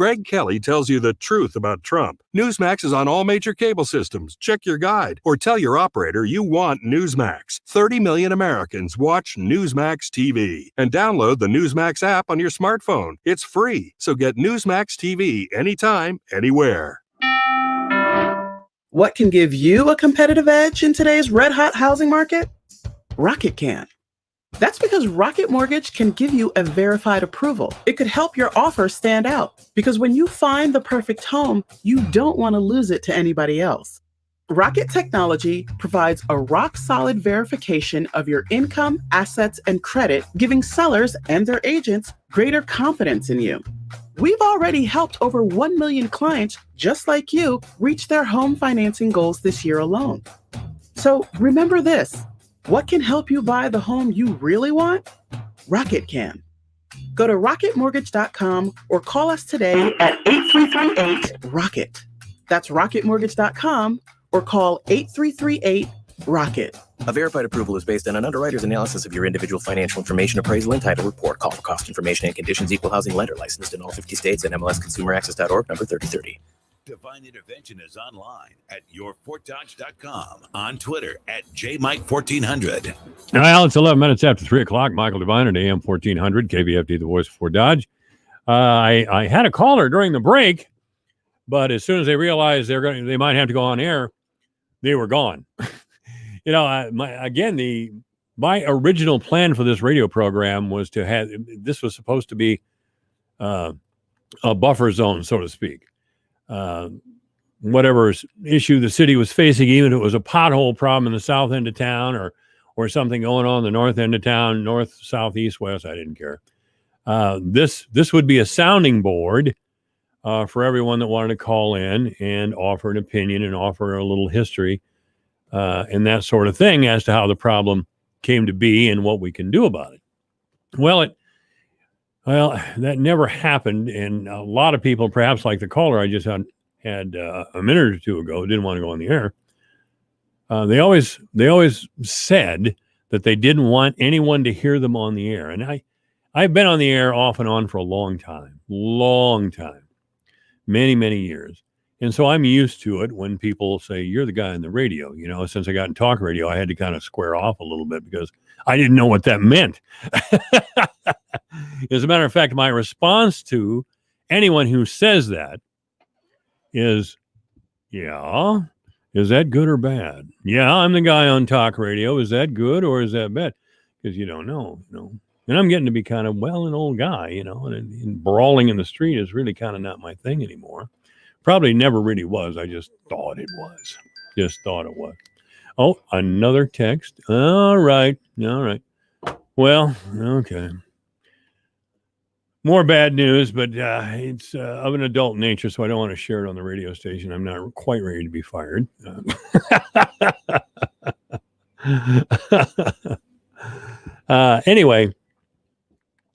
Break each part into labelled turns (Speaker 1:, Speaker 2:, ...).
Speaker 1: Greg Kelly tells you the truth about Trump. Newsmax is on all major cable systems. Check your guide or tell your operator you want Newsmax. 30 million Americans watch Newsmax TV. And download the Newsmax app on your smartphone. It's free, so get Newsmax TV anytime, anywhere.
Speaker 2: What can give you a competitive edge in today's red-hot housing market? Rocket can. That's because Rocket Mortgage can give you a verified approval. It could help your offer stand out, because when you find the perfect home, you don't want to lose it to anybody else. Rocket Technology provides a rock-solid verification of your income, assets, and credit, giving sellers and their agents greater confidence in you. We've already helped over 1 million clients just like you reach their home financing goals this year alone. So remember this. What can help you buy the home you really want? Rocket can. Go to rocketmortgage.com or call us today at 8338-ROCKET. That's rocketmortgage.com or call 8338-ROCKET.
Speaker 3: A verified approval is based on an underwriter's analysis of your individual financial information appraisal and title report. Call for cost information and conditions. Equal housing lender licensed in all 50 states and MLSConsumerAccess.org number 3030.
Speaker 4: Divine Intervention is online at yourfortdodge.com, on Twitter at JMike1400.
Speaker 5: Well, it's 11 minutes after 3 o'clock. Michael Divine at AM 1400, KVFD, the voice of Fort Dodge. I had a caller during the break, but as soon as they realized they might have to go on air, they were gone. My original plan for this radio program was to have, this was supposed to be a buffer zone, so to speak. Whatever issue the city was facing, even if it was a pothole problem in the south end of town or something going on in the north end of town, north, south, east, west, I didn't care. This would be a sounding board for everyone that wanted to call in and offer an opinion and offer a little history and that sort of thing as to how the problem came to be and what we can do about it. Well, that never happened, and a lot of people, perhaps like the caller I just had a minute or two ago, didn't want to go on the air. They always said that they didn't want anyone to hear them on the air, and I've been on the air off and on for a long time, many years, and so I'm used to it when people say you're the guy on the radio. Since I got in talk radio, I had to kind of square off a little bit because I didn't know what that meant. As a matter of fact, my response to anyone who says that is, yeah, is that good or bad? Yeah, I'm the guy on talk radio. Is that good or is that bad? Because you don't know, And I'm getting to be kind of, an old guy, and brawling in the street is really kind of not my thing anymore. Probably never really was. I just thought it was. Oh, another text. All right. Well, okay. More bad news, but it's of an adult nature, so I don't want to share it on the radio station. I'm not quite ready to be fired. Anyway,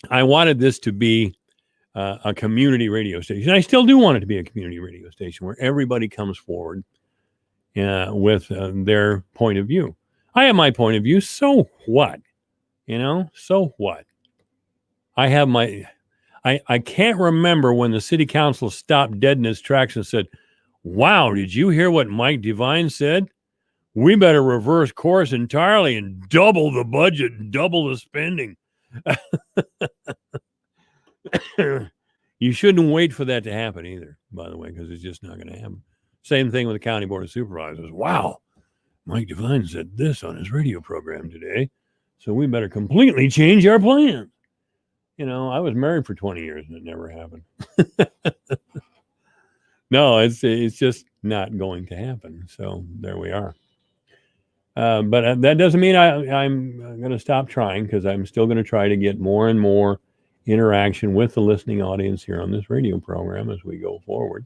Speaker 5: I wanted this to be a community radio station. I still do want it to be a community radio station where everybody comes forward with their point of view. I have my point of view. So what? So what? I have I can't remember when the city council stopped dead in its tracks and said, wow, did you hear what Mike Divine said? We better reverse course entirely and double the budget and double the spending. You shouldn't wait for that to happen either, by the way, because it's just not going to happen. Same thing with the County Board of Supervisors. Wow, Mike Divine said this on his radio program today, so we better completely change our plan. I was married for 20 years and it never happened. No, it's just not going to happen. So there we are. But that doesn't mean I'm going to stop trying, because I'm still going to try to get more and more interaction with the listening audience here on this radio program as we go forward.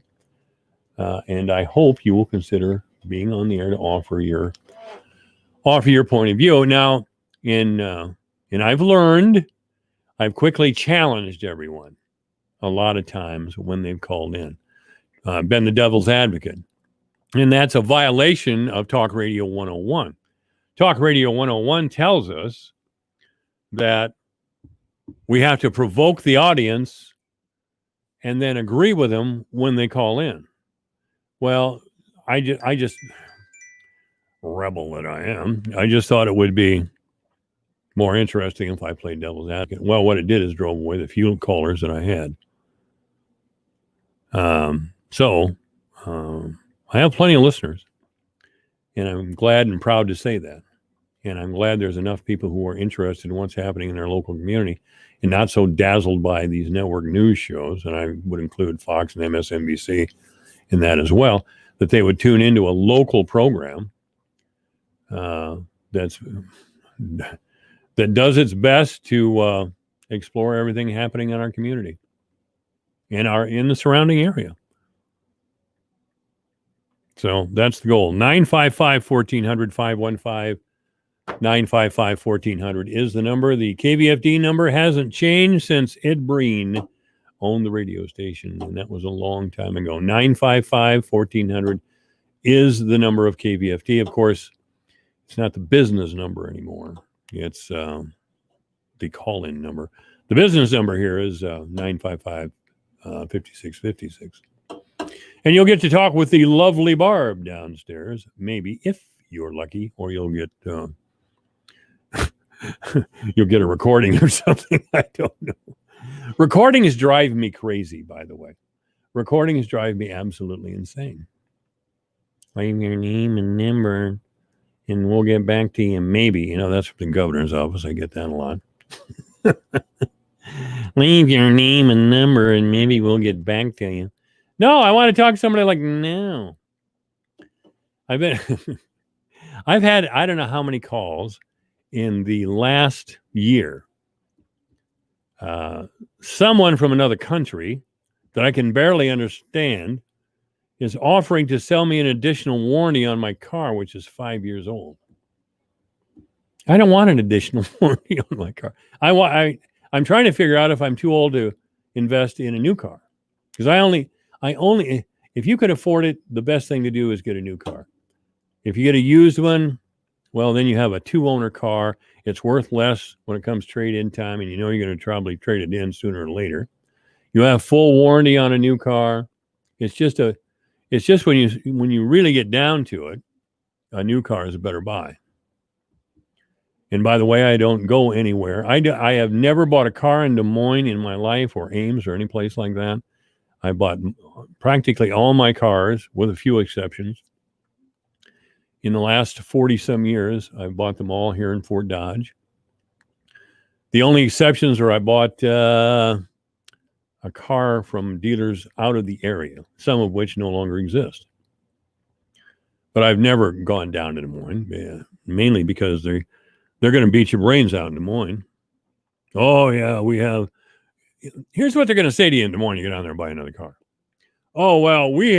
Speaker 5: And I hope you will consider being on the air to offer your point of view. Now, and I've quickly challenged everyone a lot of times when they've called in. Been the devil's advocate. And that's a violation of Talk Radio 101. Talk Radio 101 tells us that we have to provoke the audience and then agree with them when they call in. Well, I just rebel that I am. I just thought it would be more interesting if I played devil's advocate. Well, what it did is drove away the few callers that I had. I have plenty of listeners, and I'm glad and proud to say that. And I'm glad there's enough people who are interested in what's happening in their local community and not so dazzled by these network news shows, and I would include Fox and MSNBC in that as well, that they would tune into a local program that does its best to explore everything happening in our community and in the surrounding area. So that's the goal. 955-1400, 515-955-1400 is the number. The KVFD number hasn't changed since Ed Breen owned the radio station, and that was a long time ago. 955-1400 is the number of KVFD. Of course, it's not the business number anymore. It's the call-in number. The business number here is 955-5656. And you'll get to talk with the lovely Barb downstairs, maybe, if you're lucky, or you'll get you'll get a recording or something. I don't know. Recordings drive me crazy, by the way. Recordings drive me absolutely insane. Leave your name and number, and we'll get back to you. Maybe, that's from the governor's office. I get that a lot. Leave your name and number, and maybe we'll get back to you. No, I want to talk to somebody like, no. I've had, I don't know how many calls in the last year. Someone from another country that I can barely understand is offering to sell me an additional warranty on my car, which is 5 years old. I don't want an additional warranty on my car. I'm trying to figure out if I'm too old to invest in a new car. Because I only, if you could afford it, the best thing to do is get a new car. If you get a used one, well, then you have a 2-owner car. It's worth less when it comes trade-in time, and you're going to probably trade it in sooner or later. You have full warranty on a new car. It's just when you really get down to it, a new car is a better buy. And by the way, I don't go anywhere. I have never bought a car in Des Moines in my life, or Ames, or any place like that. I bought practically all my cars, with a few exceptions. In the last 40-some years, I've bought them all here in Fort Dodge. The only exceptions are I bought a car from dealers out of the area, some of which no longer exist. But I've never gone down to Des Moines, mainly because they're going to beat your brains out in Des Moines. Oh, yeah, we have... Here's what they're going to say to you in Des Moines. You get down there and buy another car. Oh, well, we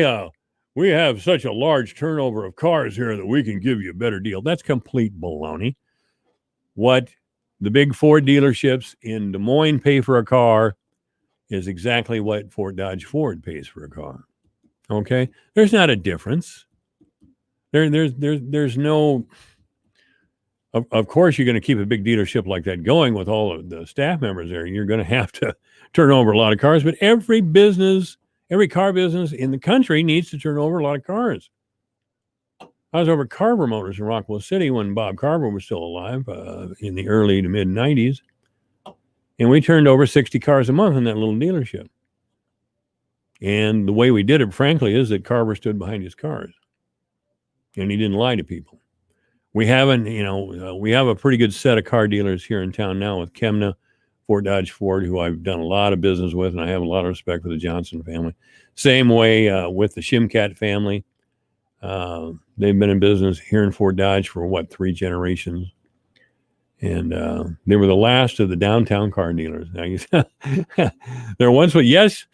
Speaker 5: have such a large turnover of cars here that we can give you a better deal. That's complete baloney. What the big Ford dealerships in Des Moines pay for a car is exactly what Fort Dodge Ford pays for a car. Okay? There's not a difference. There's no... Of course, you're going to keep a big dealership like that going with all of the staff members there. You're going to have to turn over a lot of cars, but every car business in the country needs to turn over a lot of cars. I was over at Carver Motors in Rockwell City when Bob Carver was still alive in the early to mid 90s. And we turned over 60 cars a month in that little dealership. And the way we did it, frankly, is that Carver stood behind his cars. And he didn't lie to people. We have a pretty good set of car dealers here in town now with Chemna, Fort Dodge Ford, who I've done a lot of business with, and I have a lot of respect for the Johnson family. Same way with the Shimcat family. They've been in business here in Fort Dodge for 3 generations. And they were the last of the downtown car dealers. There once was, yes,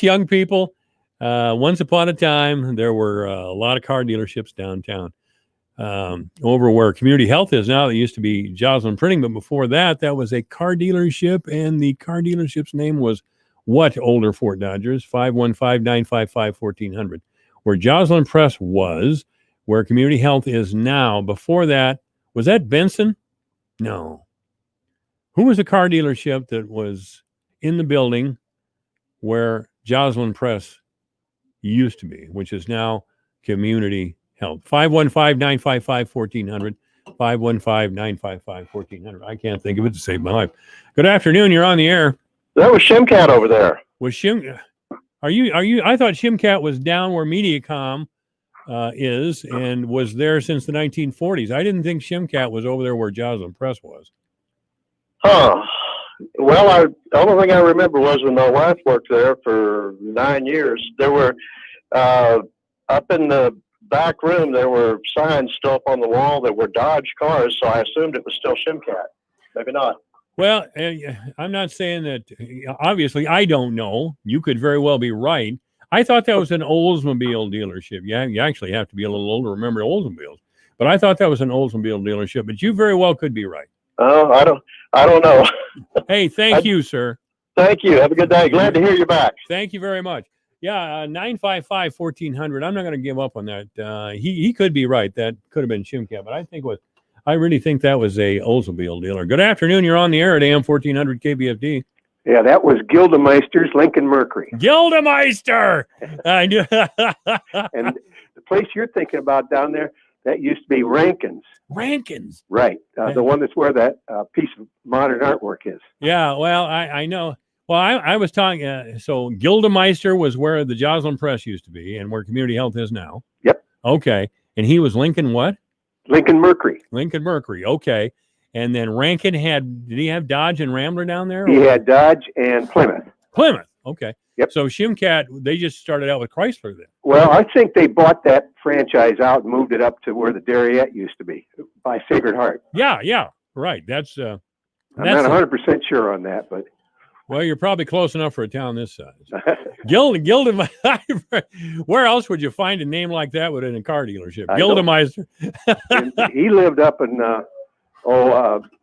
Speaker 5: young people. Once upon a time, there were a lot of car dealerships downtown. Over where Community Health is now, there used to be Joslyn Printing, but before that was a car dealership, and the car dealership's name was older Fort Dodgers, 515-955-1400. Where Joslyn Press was, where Community Health is now. Before that, was that Benson? No. Who was the car dealership that was in the building where Joslyn Press used to be, which is now Community Health. 515-955-1400. 515-955-1400. I can't think of it to save my life. Good afternoon. You're on the air.
Speaker 6: That was Shimcat over there.
Speaker 5: Was are you I thought Shimcat was down where MediaCom is and was there since the 1940s. I didn't think Shimcat was over there where Joslyn Press was.
Speaker 6: Huh. Well, the only thing I remember was when my wife worked there for 9 years, there were, up in the back room, there were signs still up on the wall that were Dodge cars, so I assumed it was still Shimcat. Maybe not.
Speaker 5: Well, I'm not saying that, obviously, I don't know. You could very well be right. I thought that was an Oldsmobile dealership. You actually have to be a little older to remember Oldsmobiles. But I thought that was an Oldsmobile dealership. But you very well could be right.
Speaker 6: Oh, I don't know.
Speaker 5: Hey, thank you, sir.
Speaker 6: Thank you. Have a good day. Glad to hear you back.
Speaker 5: Thank you very much. Yeah, 955-1400. I'm not going to give up on that. He could be right. That could have been Shimcat, but I really think that was a Oldsmobile dealer. Good afternoon. You're on the air at AM 1400 KBFD.
Speaker 6: Yeah, that was Gildemeister's Lincoln Mercury.
Speaker 5: Gildemeister! I knew.
Speaker 6: And the place you're thinking about down there, that used to be Rankin's.
Speaker 5: Rankin's.
Speaker 6: Right. The one that's where that piece of modern artwork is.
Speaker 5: Yeah, well, I know. Well, I was talking, so Gildemeister was where the Joslyn Press used to be and where Community Health is now.
Speaker 6: Yep.
Speaker 5: Okay. And he was Lincoln what?
Speaker 6: Lincoln Mercury.
Speaker 5: Lincoln Mercury. Okay. And then Rankin did he have Dodge and Rambler down there?
Speaker 6: He had Dodge and Plymouth.
Speaker 5: Plymouth. Okay.
Speaker 6: Yep.
Speaker 5: So Shimcat, they just started out with Chrysler then.
Speaker 6: Well, I think they bought that franchise out and moved it up to where the Darriette used to be by Sacred Heart.
Speaker 5: Yeah. Right. That's
Speaker 6: I'm not 100% sure on that, but.
Speaker 5: Well, you're probably close enough for a town this size. Gildem. Where else would you find a name like that within a car dealership? Gildemeister.
Speaker 6: He lived up in,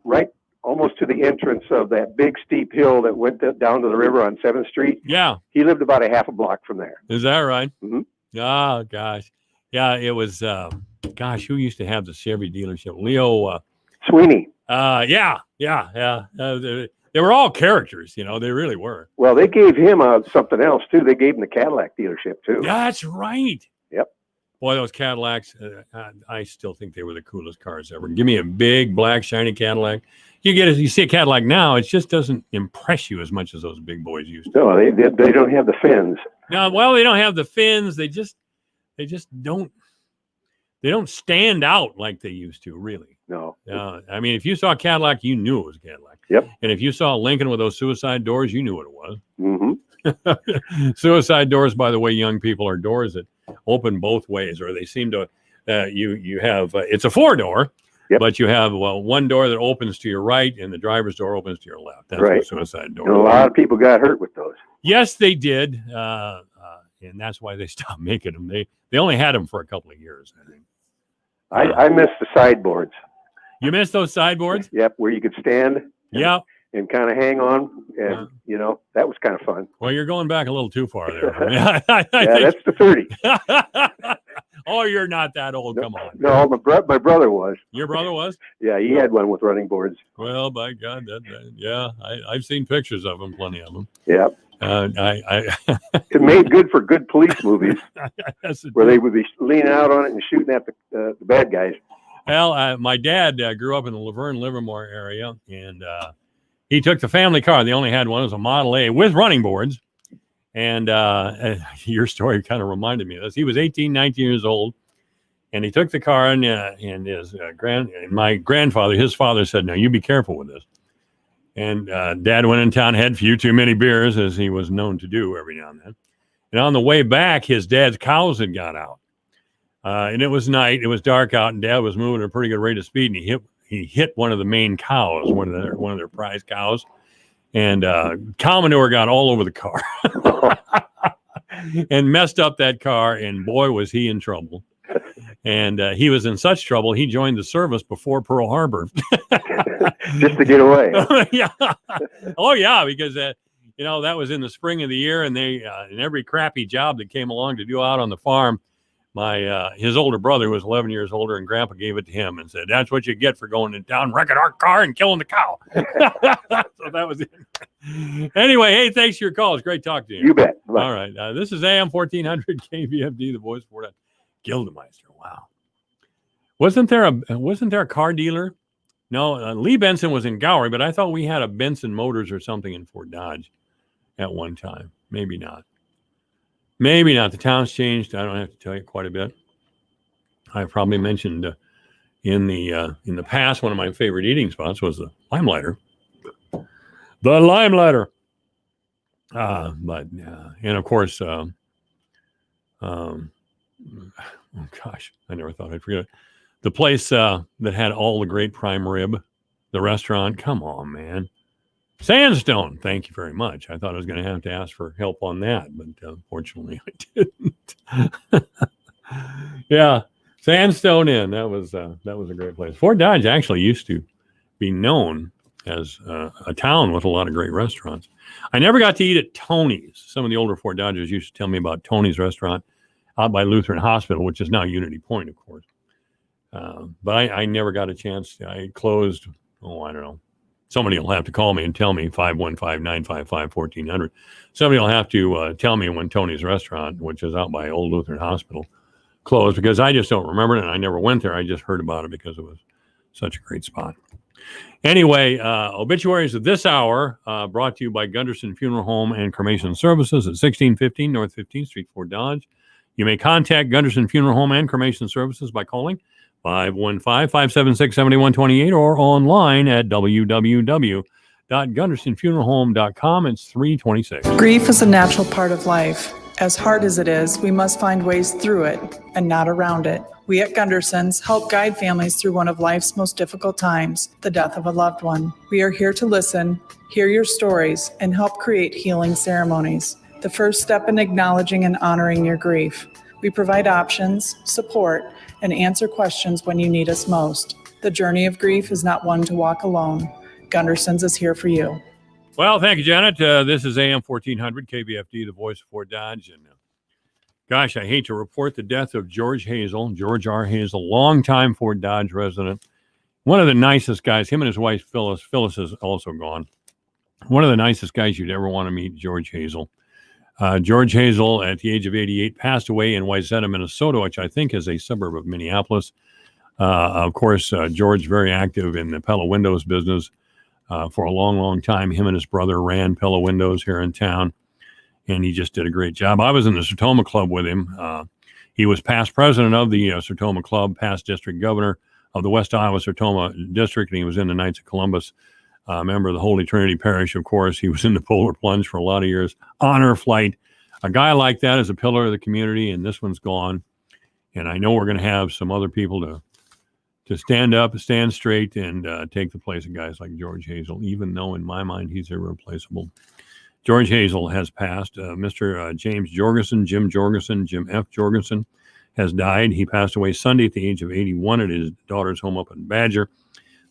Speaker 6: right almost to the entrance of that big steep hill that went down to the river on 7th Street.
Speaker 5: Yeah.
Speaker 6: He lived about a half a block from there.
Speaker 5: Is that right?
Speaker 6: Mm-hmm.
Speaker 5: Oh, gosh. Yeah, it was, who used to have the Chevy dealership? Leo.
Speaker 6: Sweeney.
Speaker 5: Yeah. They were all characters, they really were.
Speaker 6: Well, they gave him something else, too. They gave him the Cadillac dealership, too.
Speaker 5: Yeah, that's right.
Speaker 6: Yep.
Speaker 5: Boy, those Cadillacs, I still think they were the coolest cars ever. Give me a big, black, shiny Cadillac. You see a Cadillac now, it just doesn't impress you as much as those big boys used to.
Speaker 6: No, they don't have the fins.
Speaker 5: No, well, they don't have the fins. They just don't stand out like they used to, really.
Speaker 6: No.
Speaker 5: I mean, if you saw a Cadillac, you knew it was a Cadillac.
Speaker 6: Yep.
Speaker 5: And if you saw Lincoln with those suicide doors, you knew what it was.
Speaker 6: Mm-hmm.
Speaker 5: Suicide doors, by the way, young people, are doors that open both ways, or they seem to. You have it's a 4-door,
Speaker 6: yep.
Speaker 5: But you have one door that opens to your right, and the driver's door opens to your left. That's
Speaker 6: right.
Speaker 5: a suicide door.
Speaker 6: And a lot of people got hurt with those.
Speaker 5: Yes, they did, and that's why they stopped making them. They only had them for a couple of years, I think.
Speaker 6: I missed the sideboards.
Speaker 5: You missed those sideboards?
Speaker 6: Yep, where you could stand.
Speaker 5: Yeah.
Speaker 6: And kind of hang on, and that was kind of fun.
Speaker 5: Well, you're going back a little too far there.
Speaker 6: That's the 30.
Speaker 5: Oh, you're not that old. Come on.
Speaker 6: No, my brother was.
Speaker 5: Your brother was?
Speaker 6: Yeah, he had one with running boards.
Speaker 5: Well, by God, I've seen pictures of them, plenty of them.
Speaker 6: Yeah. It made good for good police movies, where they would be leaning out on it and shooting at the bad guys.
Speaker 5: Well, my dad grew up in the Laverne, Livermore area, and he took the family car. They only had one. It was a Model A with running boards. And your story kind of reminded me of this. He was 18, 19 years old, and he took the car, and my grandfather, his father, said, "Now you be careful with this." And Dad went in town, had a few too many beers, as he was known to do every now and then. And on the way back, his dad's cows had got out. And it was night. It was dark out, and Dad was moving at a pretty good rate of speed, and he hit one of the main cows, one of their prize cows, and cow manure got all over the car and messed up that car. And boy, was he in trouble. And he was in such trouble, he joined the service before Pearl Harbor.
Speaker 6: Just to get away.
Speaker 5: Yeah. Oh, yeah, because that was in the spring of the year, and they in every crappy job that came along to do out on the farm, his older brother was 11 years older, and Grandpa gave it to him and said, "That's what you get for going in town, wrecking our car and killing the cow." So that was it. Anyway, hey, thanks for your call. It's great talking to you.
Speaker 6: You bet. Bye.
Speaker 5: All right. This is AM 1400 KVFD, the voice for that. Gildemeister. Wow. Wasn't there a car dealer? No, Lee Benson was in Gowery, but I thought we had a Benson Motors or something in Fort Dodge at one time. Maybe not. Maybe not. The town's changed. I don't have to tell you quite a bit. I probably mentioned in the past, one of my favorite eating spots was the Limelighter. The Limelighter. And of course, oh gosh, I never thought I'd forget it. The place that had all the great prime rib, the restaurant. Come on, man. Sandstone. Thank you very much. I thought I was going to have to ask for help on that, but fortunately I didn't. Yeah, Sandstone Inn. That was a great place. Fort Dodge actually used to be known as a town with a lot of great restaurants. I never got to eat at Tony's. Some of the older Fort Dodgers used to tell me about Tony's restaurant out by Lutheran Hospital, which is now Unity Point, of course. But I never got a chance. I closed, I don't know. Somebody will have to call me and tell me, 515-955-1400. Somebody will have to tell me when Tony's restaurant, which is out by Old Lutheran Hospital, closed, because I just don't remember it, and I never went there. I just heard about it because it was such a great spot. Anyway, obituaries of this hour brought to you by Gunderson Funeral Home and Cremation Services at 1615 North 15th Street, Fort Dodge. You may contact Gunderson Funeral Home and Cremation Services by calling 515-576-7128 or online at www.gundersonfuneralhome.com. It's 326.
Speaker 7: Grief is a natural part of life. As hard as it is, we must find ways through it and not around it. We at Gundersons help guide families through one of life's most difficult times, the death of a loved one. We are here to listen, hear your stories, and help create healing ceremonies. The first step in acknowledging and honoring your grief. We provide options, support, and answer questions when you need us most. The journey of grief is not one to walk alone. Gundersons is here for you.
Speaker 5: Well, thank you, Janet. This is AM 1400 KVFD, the voice of Fort Dodge. And gosh, I hate to report the death of George Hazel, George R. Hazel, longtime Fort Dodge resident. One of the nicest guys. Him and his wife, Phyllis. Phyllis is also gone. One of the nicest guys you'd ever want to meet, George Hazel. George Hazel, at the age of 88, passed away in Wayzata, Minnesota, which I think is a suburb of Minneapolis. Of course, George, very active in the Pella Windows business for a long, long time. Him and his brother ran Pella Windows here in town, and he just did a great job. I was in the Sertoma Club with him. He was past president of the Sertoma Club, past district governor of the West Iowa Sertoma District, and he was in the Knights of Columbus. Member of the Holy Trinity Parish, of course. He was in the Polar Plunge for a lot of years. Honor Flight. A guy like that is a pillar of the community, and this one's gone. And I know we're going to have some other people to stand up, stand straight, and take the place of guys like George Hazel, even though in my mind he's irreplaceable. George Hazel has passed. Mr. James Jorgensen, Jim F. Jorgensen, has died. He passed away Sunday at the age of 81 at his daughter's home up in Badger.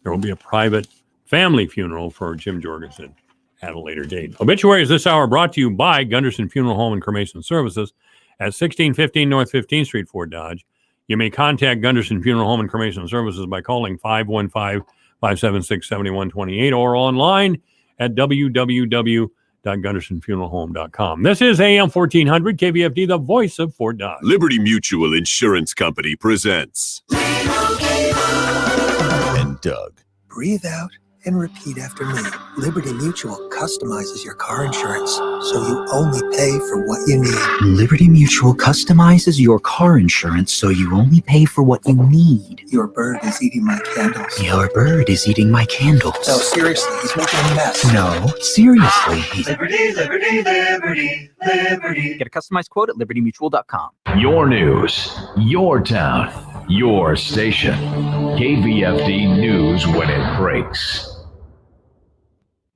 Speaker 5: There will be a private family funeral for Jim Jorgensen at a later date. Obituaries this hour brought to you by Gunderson Funeral Home and Cremation Services at 1615 North 15th Street, Fort Dodge. You may contact Gunderson Funeral Home and Cremation Services by calling 515-576-7128 or online at www.gundersonfuneralhome.com. This is AM 1400 KVFD, the voice of Fort Dodge.
Speaker 8: Liberty Mutual Insurance Company presents. And Doug.
Speaker 9: Breathe out and repeat after me. Liberty Mutual customizes your car insurance so you only pay for what you need.
Speaker 10: Liberty Mutual customizes your car insurance so you only pay for what you need.
Speaker 9: Your bird is eating my candles.
Speaker 10: Your bird is eating my candles.
Speaker 9: No, seriously, he's making a mess.
Speaker 10: No, seriously, he's...
Speaker 11: Liberty, liberty, liberty, liberty.
Speaker 12: Get a customized quote at libertymutual.com.
Speaker 13: Your news, your town, your station. KVFD News when it breaks.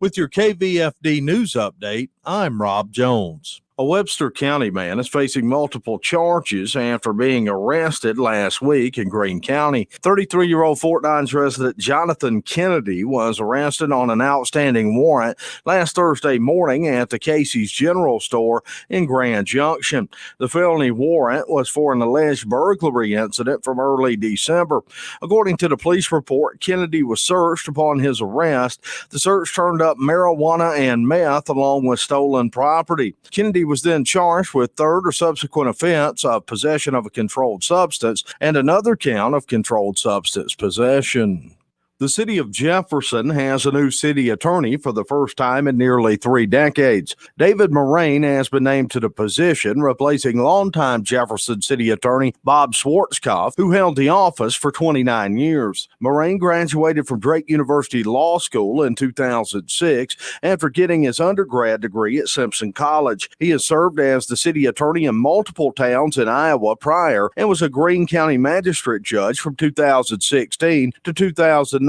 Speaker 14: With your KVFD News Update, I'm Rob Jones. A Webster County man is facing multiple charges after being arrested last week in Greene County. 33-year-old Fort Dodge resident Jonathan Kennedy was arrested on an outstanding warrant last Thursday morning at the Casey's General Store in Grand Junction. The felony warrant was for an alleged burglary incident from early December. According to the police report, Kennedy was searched upon his arrest. The search turned up marijuana and meth along with stolen property. Kennedy was then charged with third or subsequent offense of possession of a controlled substance and another count of controlled substance possession. The city of Jefferson has a new city attorney for the first time in nearly 3 decades. David Moraine has been named to the position, replacing longtime Jefferson city attorney Bob Schwarzkopf, who held the office for 29 years. Moraine graduated from Drake University Law School in 2006 after getting his undergrad degree at Simpson College. He has served as the city attorney in multiple towns in Iowa prior and was a Greene County magistrate judge from 2016 to 2019.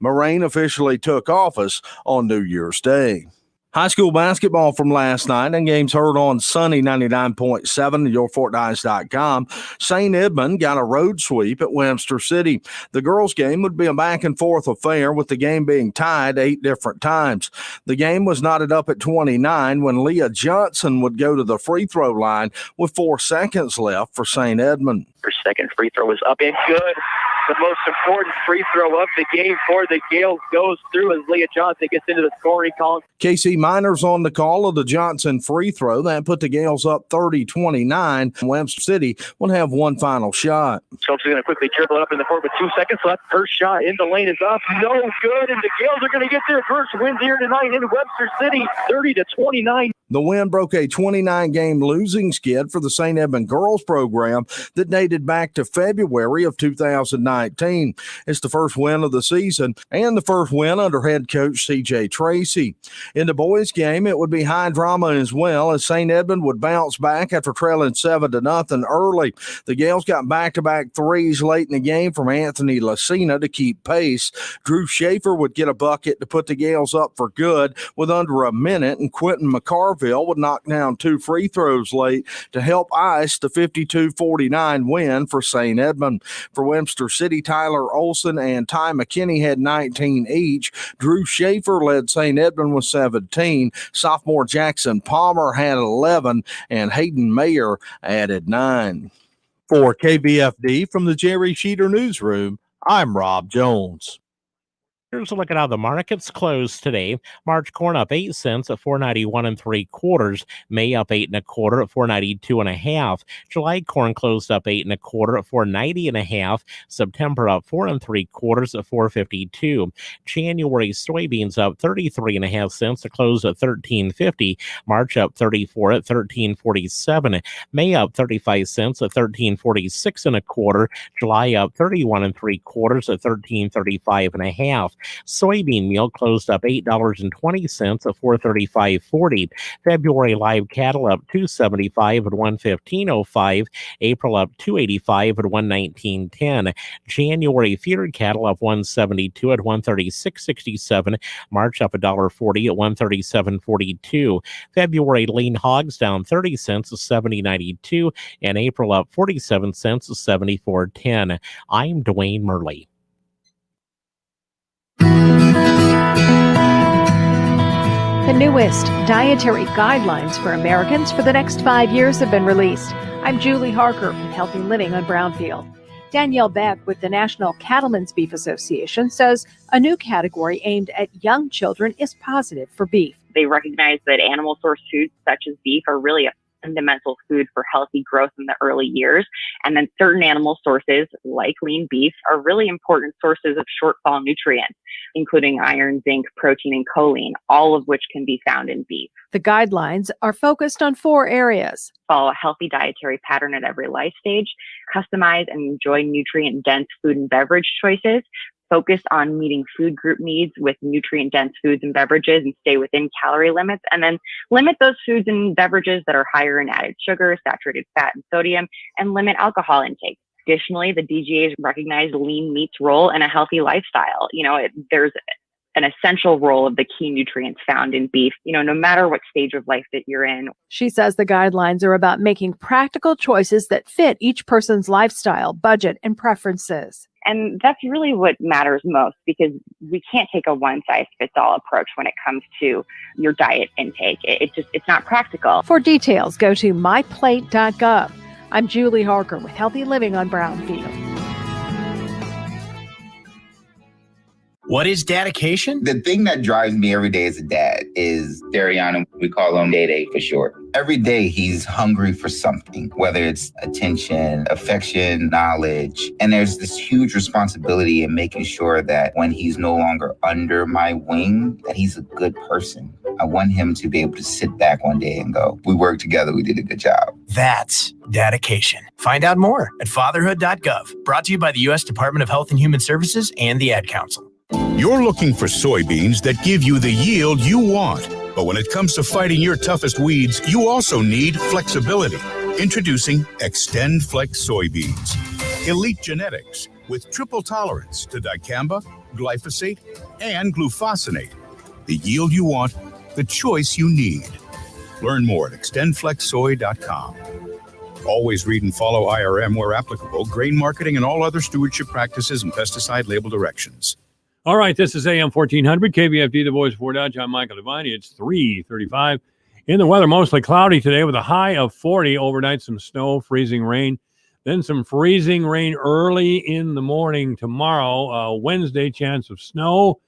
Speaker 14: Moraine officially took office on New Year's Day. High school basketball from last night and games heard on Sunny 99.7 and yourfortdodge.com. St. Edmund got a road sweep at Webster City. The girls' game would be a back-and-forth affair, with the game being tied 8 different times. The game was knotted up at 29 when Leah Johnson would go to the free throw line with 4 seconds left for St. Edmund.
Speaker 15: Her second free throw was up and good. The most important free throw of the game for the Gales goes through as Leah Johnson gets into the scoring column.
Speaker 14: KC Miners on the call of the Johnson free throw. That put the Gales up 30-29. Webster City will have one final shot.
Speaker 15: Schultz is going to quickly dribble it up in the court with 2 seconds left. First shot in the lane is up. No good, and the Gales are going to get their first win here tonight in Webster City, 30-29.
Speaker 14: The win broke a 29-game losing skid for the St. Edmund girls program that dated back to February of 2019. It's the first win of the season and the first win under head coach C.J. Tracy. In the boys' game, it would be high drama as well, as St. Edmund would bounce back after trailing 7-0 early. The Gales got back-to-back threes late in the game from Anthony Lacina to keep pace. Drew Schaefer would get a bucket to put the Gales up for good with under a minute, and Quentin McCarville would knock down 2 free throws late to help ice the 52-49 win for St. Edmund. For Webster City, Tyler Olson and Ty McKinney had 19 each. Drew Schaefer led St. Edmund with 17. Sophomore Jackson Palmer had 11, and Hayden Mayer added 9. For KVFD from the Jerry Sheeter Newsroom, I'm Rob Jones.
Speaker 16: Here's a look at how the markets closed today. March corn up 8 cents at $4.91 3/4. May up 8 1/4 at $4.92 1/2. July corn closed up 8 1/4 at $4.90 1/2. September up 4 3/4 at $4.52. January soybeans up 33 1/2 cents to close at $13.50. March up 34 at $13.47. May up 35 cents at $13.46 1/4. July up 31 3/4 at $13.35 1/2. Soybean meal closed up $8.20 at $435.40. February live cattle up $2.75 at $115.05. April up $2.85 at $119.10. January feeder cattle up $172 at $136.67. March up $1.40 at $137.42. February lean hogs down 30 cents at $70.92, and April up 47 cents at $74.10. I'm Dwayne Murley.
Speaker 17: The newest dietary guidelines for Americans for the next 5 years have been released. I'm Julie Harker with Healthy Living on Brownfield. Danielle Beck with the National Cattlemen's Beef Association says a new category aimed at young children is positive for beef.
Speaker 18: They recognize that animal source foods such as beef are really a fundamental food for healthy growth in the early years. And then certain animal sources, like lean beef, are really important sources of shortfall nutrients, including iron, zinc, protein, and choline, all of which can be found in beef.
Speaker 17: The guidelines are focused on 4 areas.
Speaker 18: Follow a healthy dietary pattern at every life stage, customize and enjoy nutrient-dense food and beverage choices, focus on meeting food group needs with nutrient-dense foods and beverages and stay within calorie limits, and then limit those foods and beverages that are higher in added sugar, saturated fat, and sodium, and limit alcohol intake. Additionally, the DGA's recognized lean meat's role in a healthy lifestyle. There's an essential role of the key nutrients found in beef, no matter what stage of life that you're in.
Speaker 17: She says the guidelines are about making practical choices that fit each person's lifestyle, budget, and preferences.
Speaker 18: And that's really what matters most, because we can't take a one-size-fits-all approach when it comes to your diet intake. It's not practical.
Speaker 17: For details, go to myplate.gov. I'm Julie Harker with Healthy Living on Brownfield.
Speaker 19: What is dedication?
Speaker 20: The thing that drives me every day as a dad is Dariana. We call him Day for short. Every day he's hungry for something, whether it's attention, affection, knowledge. And there's this huge responsibility in making sure that when he's no longer under my wing, that he's a good person. I want him to be able to sit back one day and go, we worked together, we did a good job.
Speaker 19: That's dedication. Find out more at fatherhood.gov. Brought to you by the U.S. Department of Health and Human Services and the Ad Council.
Speaker 4: You're looking for soybeans that give you the yield you want. But when it comes to fighting your toughest weeds, you also need flexibility. Introducing Extend Flex soybeans. Elite genetics with triple tolerance to dicamba, glyphosate, and glufosinate. The yield you want, the choice you need. Learn more at extendflexsoy.com. Always read and follow IRM where applicable, grain marketing, and all other stewardship practices and pesticide label directions.
Speaker 5: All right, this is AM 1400, KVFD, the voice of Fort Dodge. I'm Michael Devine. It's 3:35. In the weather, mostly cloudy today with a high of 40. Overnight, some snow, freezing rain. Then some freezing rain early in the morning tomorrow. Wednesday, chance of snow.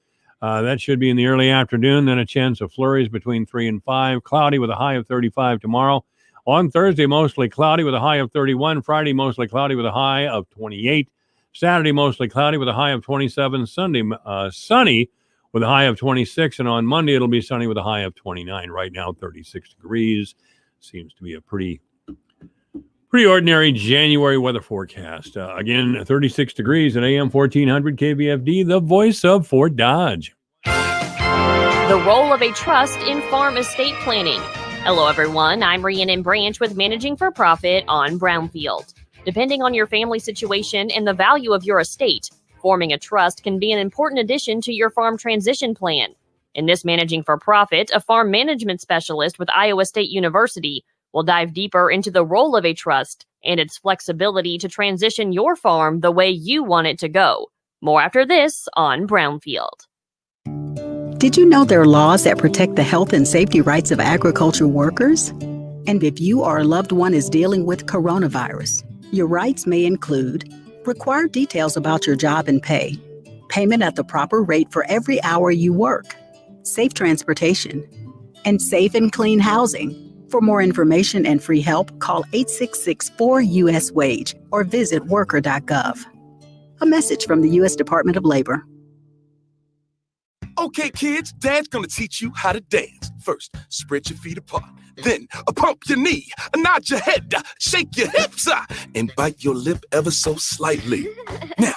Speaker 5: That should be in the early afternoon. Then a chance of flurries between 3 and 5. Cloudy with a high of 35 tomorrow. On Thursday, mostly cloudy with a high of 31. Friday, mostly cloudy with a high of 28. Saturday, mostly cloudy with a high of 27. Sunday, sunny with a high of 26. And on Monday, it'll be sunny with a high of 29. Right now, 36 degrees. Seems to be a pretty ordinary January weather forecast. Again, 36 degrees at AM 1400 KVFD, the voice of Fort Dodge.
Speaker 21: The role of a trust in farm estate planning. Hello, everyone. I'm Rhiannon Branch with Managing for Profit on Brownfield. Depending on your family situation and the value of your estate, forming a trust can be an important addition to your farm transition plan. In this Managing for Profit, a farm management specialist with Iowa State University will dive deeper into the role of a trust and its flexibility to transition your farm the way you want it to go. More after this on Brownfield.
Speaker 22: Did you know there are laws that protect the health and safety rights of agriculture workers? And if you or a loved one is dealing with coronavirus, your rights may include required details about your job and pay, payment at the proper rate for every hour you work, safe transportation, and safe and clean housing. For more information and free help, call 866-4US-WAGE or visit worker.gov. A message from the U.S. Department of Labor.
Speaker 23: Okay, kids, Dad's gonna teach you how to dance. First, spread your feet apart. Then, pump your knee, nod your head, shake your hips, and bite your lip ever so slightly. Now,